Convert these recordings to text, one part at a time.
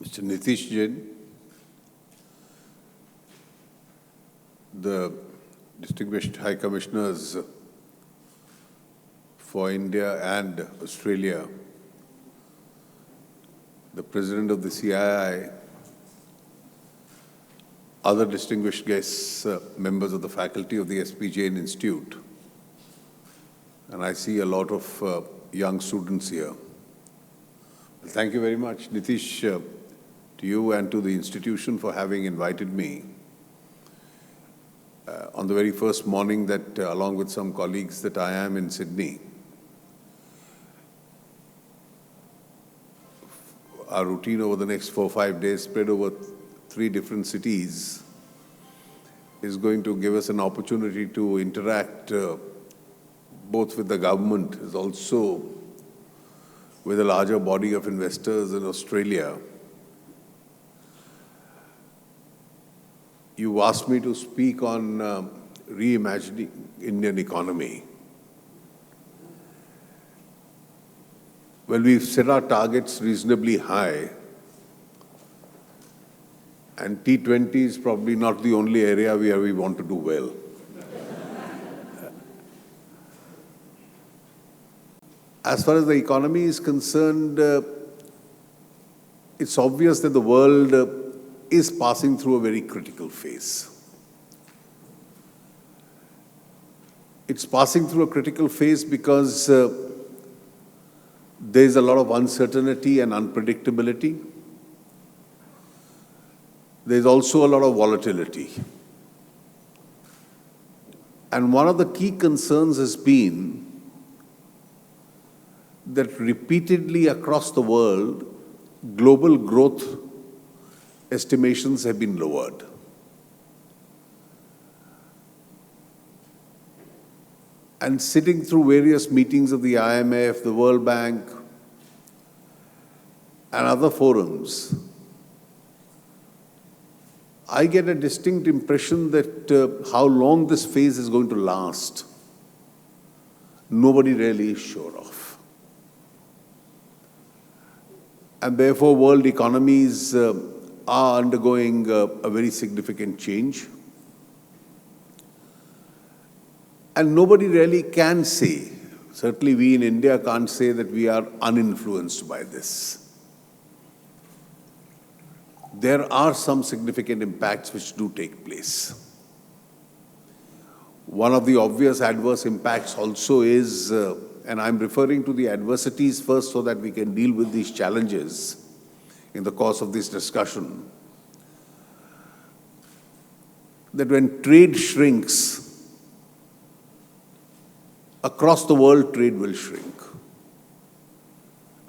Mr. Nitish Jain, the Distinguished High Commissioners for India and Australia, the President of the CII, other distinguished guests, members of the faculty of the SP Jain Institute, and I see a lot of young students here. Thank you very much, Nitish, to you and to the institution for having invited me on the very first morning that, along with some colleagues, that I am in Sydney. Our routine over the next 4 or 5 days, spread over 3 different cities, is going to give us an opportunity to interact both with the government as also with a larger body of investors in Australia. You asked me to speak on reimagining Indian economy. Well, we've set our targets reasonably high, and T20 is probably not the only area where we want to do well. As far as the economy is concerned, it's obvious that the world is passing through a very critical phase. It's passing through a critical phase because there's a lot of uncertainty and unpredictability. There's also a lot of volatility. And one of the key concerns has been that repeatedly across the world, global growth estimations have been lowered. And sitting through various meetings of the IMF, the World Bank, and other forums, I get a distinct impression that how long this phase is going to last, nobody really is sure of. And therefore, world economies are undergoing a very significant change. And nobody really can say, certainly we in India can't say that we are uninfluenced by this. There are some significant impacts which do take place. One of the obvious adverse impacts also is, and I'm referring to the adversities first so that we can deal with these challenges in the course of this discussion, that when trade shrinks, across the world, trade will shrink.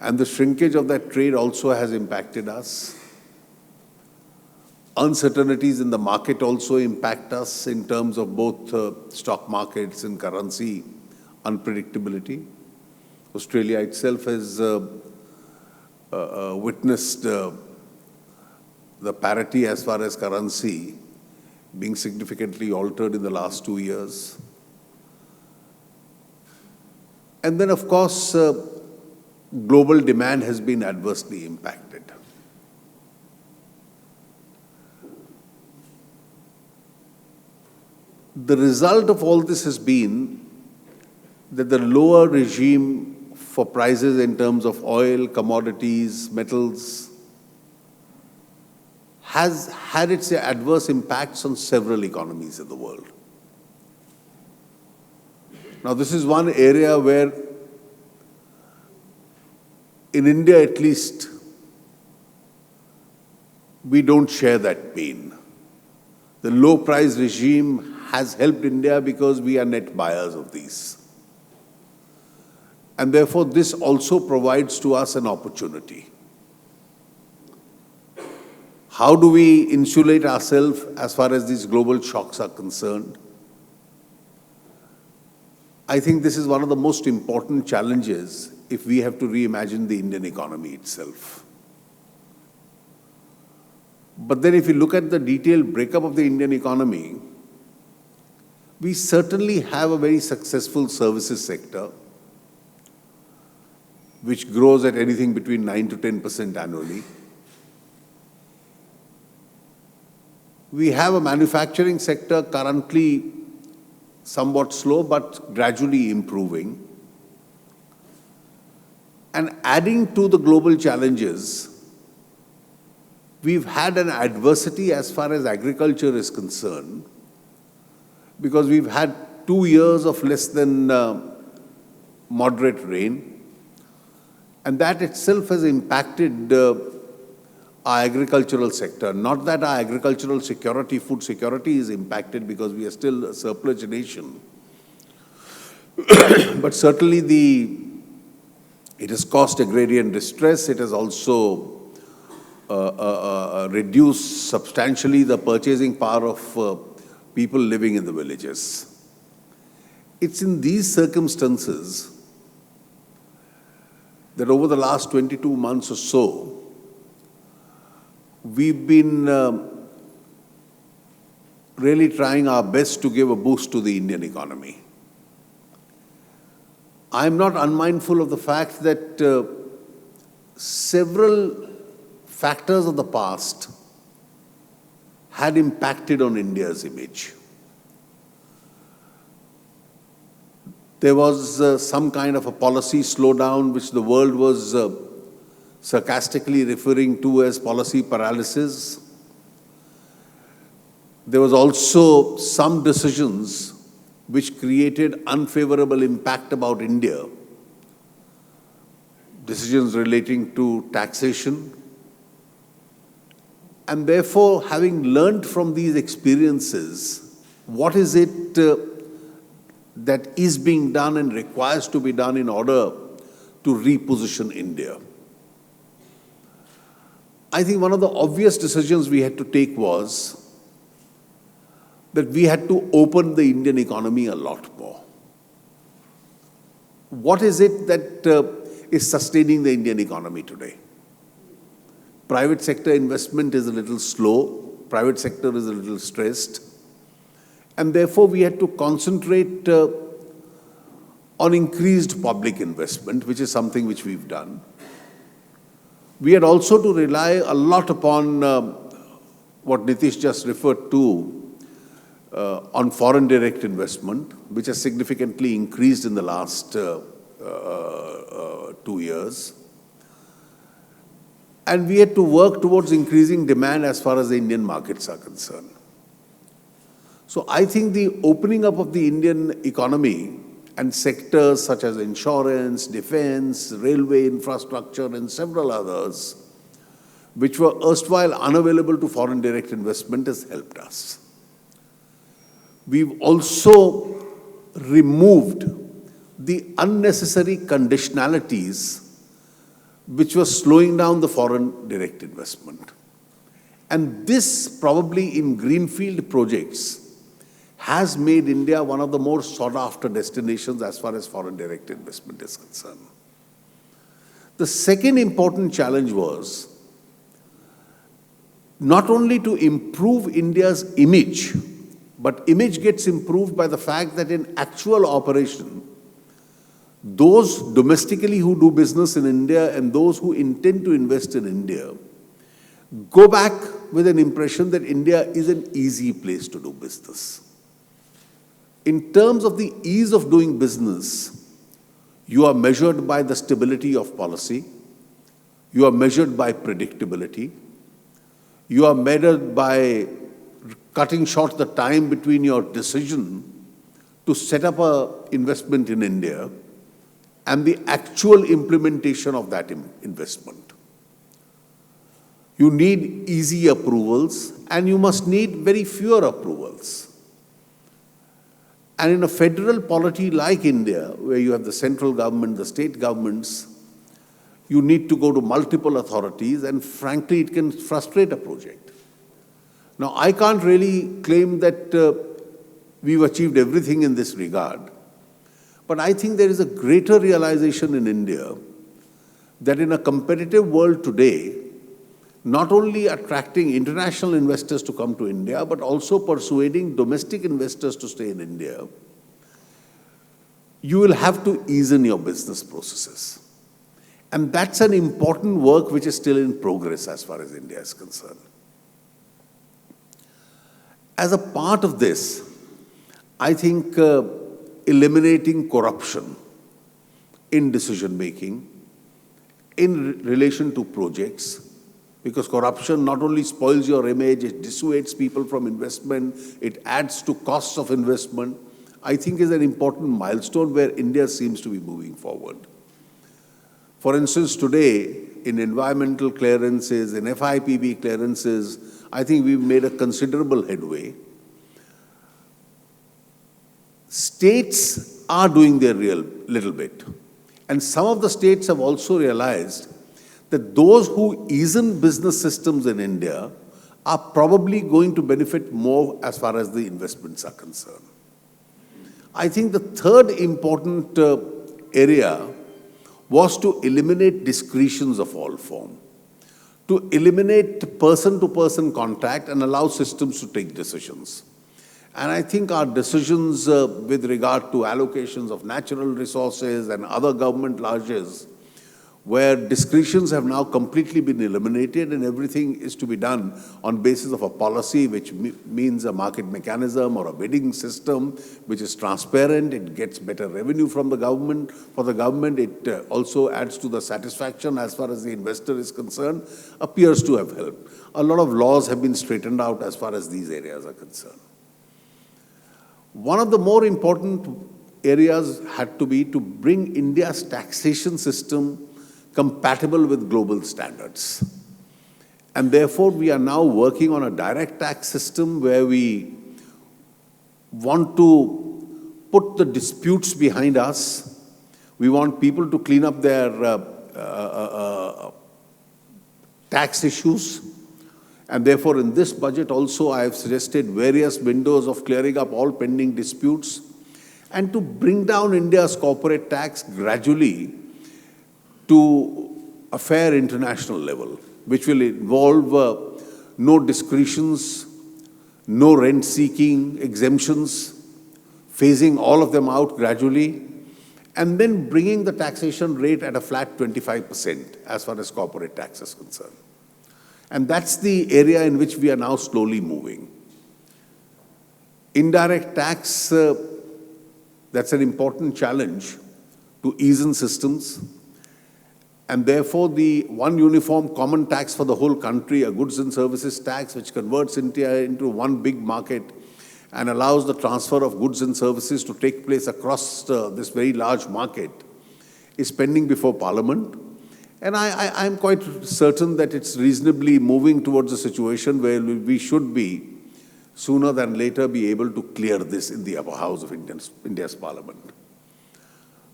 And the shrinkage of that trade also has impacted us. Uncertainties in the market also impact us in terms of both stock markets and currency unpredictability. Australia itself has witnessed the parity as far as currency being significantly altered in the last 2 years. And then, of course, global demand has been adversely impacted. The result of all this has been that the lower regime for prices in terms of oil, commodities, metals has had its adverse impacts on several economies of the world. Now, this is one area where, in India at least, we don't share that pain. The low price regime has helped India because we are net buyers of these. And therefore, this also provides to us an opportunity. How do we insulate ourselves as far as these global shocks are concerned? I think this is one of the most important challenges if we have to reimagine the Indian economy itself. But then if you look at the detailed breakup of the Indian economy, we certainly have a very successful services sector, which grows at anything between 9 to 10% annually. We have a manufacturing sector currently somewhat slow but gradually improving. And adding to the global challenges, we've had an adversity as far as agriculture is concerned, because we've had 2 years of less than moderate rain, and that itself has impacted our agricultural sector. Not that our agricultural security, food security is impacted because we are still a surplus nation, but certainly it has caused agrarian distress. It has also reduced substantially the purchasing power of people living in the villages. It's in these circumstances that over the last 22 months or so, we've been really trying our best to give a boost to the Indian economy. I'm not unmindful of the fact that several factors of the past had impacted on India's image. There was some kind of a policy slowdown which the world was sarcastically referring to as policy paralysis. There was also some decisions which created unfavorable impact about India, decisions relating to taxation. And therefore, having learned from these experiences, what is it that is being done and requires to be done in order to reposition India? I think one of the obvious decisions we had to take was that we had to open the Indian economy a lot more. What is it that is sustaining the Indian economy today? Private sector investment is a little slow, private sector is a little stressed, and therefore we had to concentrate on increased public investment, which is something which we've done. We had also to rely a lot upon what Nitish just referred to, on foreign direct investment, which has significantly increased in the last 2 years. And we had to work towards increasing demand as far as the Indian markets are concerned. So I think the opening up of the Indian economy and sectors such as insurance, defense, railway infrastructure, and several others, which were erstwhile unavailable to foreign direct investment, has helped us. We've also removed the unnecessary conditionalities which were slowing down the foreign direct investment. And this, probably in greenfield projects, has made India one of the more sought-after destinations as far as foreign direct investment is concerned. The second important challenge was not only to improve India's image, but image gets improved by the fact that in actual operation, those domestically who do business in India and those who intend to invest in India go back with an impression that India is an easy place to do business. In terms of the ease of doing business, you are measured by the stability of policy, you are measured by predictability, you are measured by cutting short the time between your decision to set up an investment in India and the actual implementation of that investment. You need easy approvals and you must need very fewer approvals. And in a federal polity like India, where you have the central government, the state governments, you need to go to multiple authorities, and frankly, it can frustrate a project. Now, I can't really claim that we've achieved everything in this regard, but I think there is a greater realization in India that in a competitive world today, not only attracting international investors to come to India, but also persuading domestic investors to stay in India, you will have to ease in your business processes. And that's an important work which is still in progress as far as India is concerned. As a part of this, I think eliminating corruption in decision making, in relation to projects, because corruption not only spoils your image, it dissuades people from investment, it adds to costs of investment, I think is an important milestone where India seems to be moving forward. For instance, today, in environmental clearances, in FIPB clearances, I think we've made a considerable headway. States are doing their real little bit. And some of the states have also realized that those who ease in business systems in India are probably going to benefit more as far as the investments are concerned. I think the third important area was to eliminate discretions of all form, to eliminate person-to-person contact and allow systems to take decisions. And I think our decisions with regard to allocations of natural resources and other government largesse, where discretions have now completely been eliminated and everything is to be done on basis of a policy, which means a market mechanism or a bidding system, which is transparent, it gets better revenue from the government. For the government, it also adds to the satisfaction as far as the investor is concerned, appears to have helped. A lot of laws have been straightened out as far as these areas are concerned. One of the more important areas had to be to bring India's taxation system compatible with global standards. And therefore, we are now working on a direct tax system where we want to put the disputes behind us. We want people to clean up their tax issues. And therefore, in this budget also, I have suggested various windows of clearing up all pending disputes and to bring down India's corporate tax gradually to a fair international level, which will involve no discretions, no rent-seeking exemptions, phasing all of them out gradually, and then bringing the taxation rate at a flat 25% as far as corporate tax is concerned. And that's the area in which we are now slowly moving. Indirect tax, that's an important challenge to ease in systems. And therefore, the one uniform common tax for the whole country, a goods and services tax, which converts India into one big market and allows the transfer of goods and services to take place across this very large market, is pending before Parliament. And I'm quite certain that it's reasonably moving towards a situation where we should be, sooner than later, be able to clear this in the upper house of India's Parliament.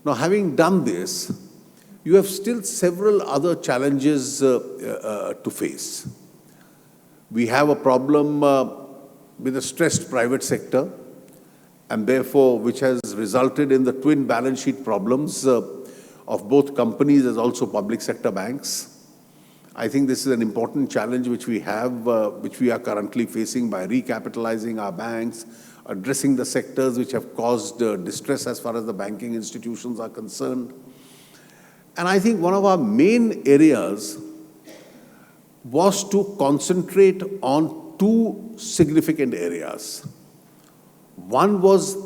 Now, having done this, you have still several other challenges to face. We have a problem with a stressed private sector, and therefore, which has resulted in the twin balance sheet problems of both companies as also public sector banks. I think this is an important challenge which we have, which we are currently facing by recapitalizing our banks, addressing the sectors which have caused distress as far as the banking institutions are concerned. And I think one of our main areas was to concentrate on two significant areas. One was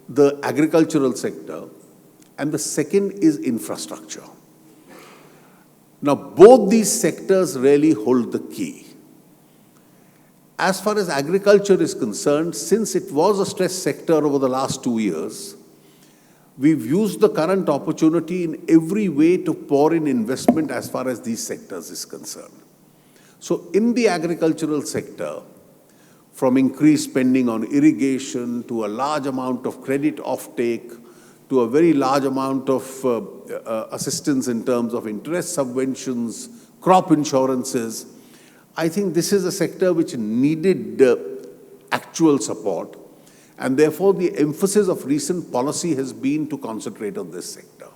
the agricultural sector, and the second is infrastructure. Now, both these sectors really hold the key. As far as agriculture is concerned, since it was a stressed sector over the last 2 years, we've used the current opportunity in every way to pour in investment as far as these sectors is concerned. So in the agricultural sector, from increased spending on irrigation to a large amount of credit offtake to a very large amount of assistance in terms of interest subventions, crop insurances, I think this is a sector which needed actual support. And therefore, the emphasis of recent policy has been to concentrate on this sector.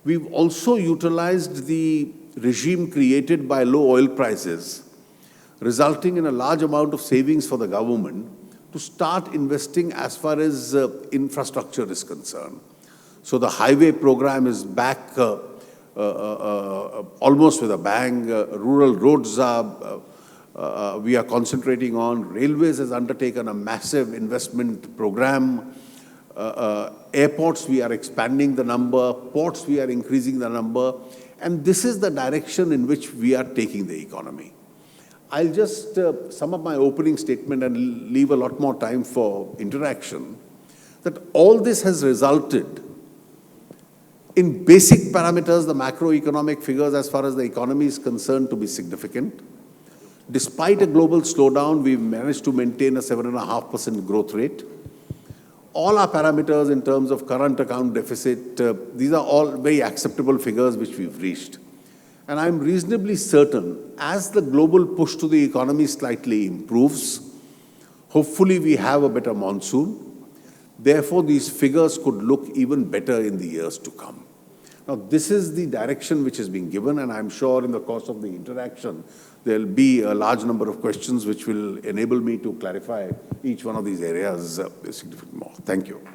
We've also utilized the regime created by low oil prices, resulting in a large amount of savings for the government to start investing as far as infrastructure is concerned. So the highway program is back almost with a bang. Rural roads are we are concentrating on. Railways has undertaken a massive investment program. Airports, we are expanding the number. Ports, we are increasing the number. And this is the direction in which we are taking the economy. I'll just sum up my opening statement and leave a lot more time for interaction. That all this has resulted in basic parameters, the macroeconomic figures as far as the economy is concerned, to be significant. Despite a global slowdown, we've managed to maintain a 7.5% growth rate. All our parameters in terms of current account deficit, these are all very acceptable figures which we've reached. And I'm reasonably certain, as the global push to the economy slightly improves, hopefully we have a better monsoon. Therefore, these figures could look even better in the years to come. Now, this is the direction which is being given, and I'm sure in the course of the interaction, there'll be a large number of questions which will enable me to clarify each one of these areas significantly more. Thank you.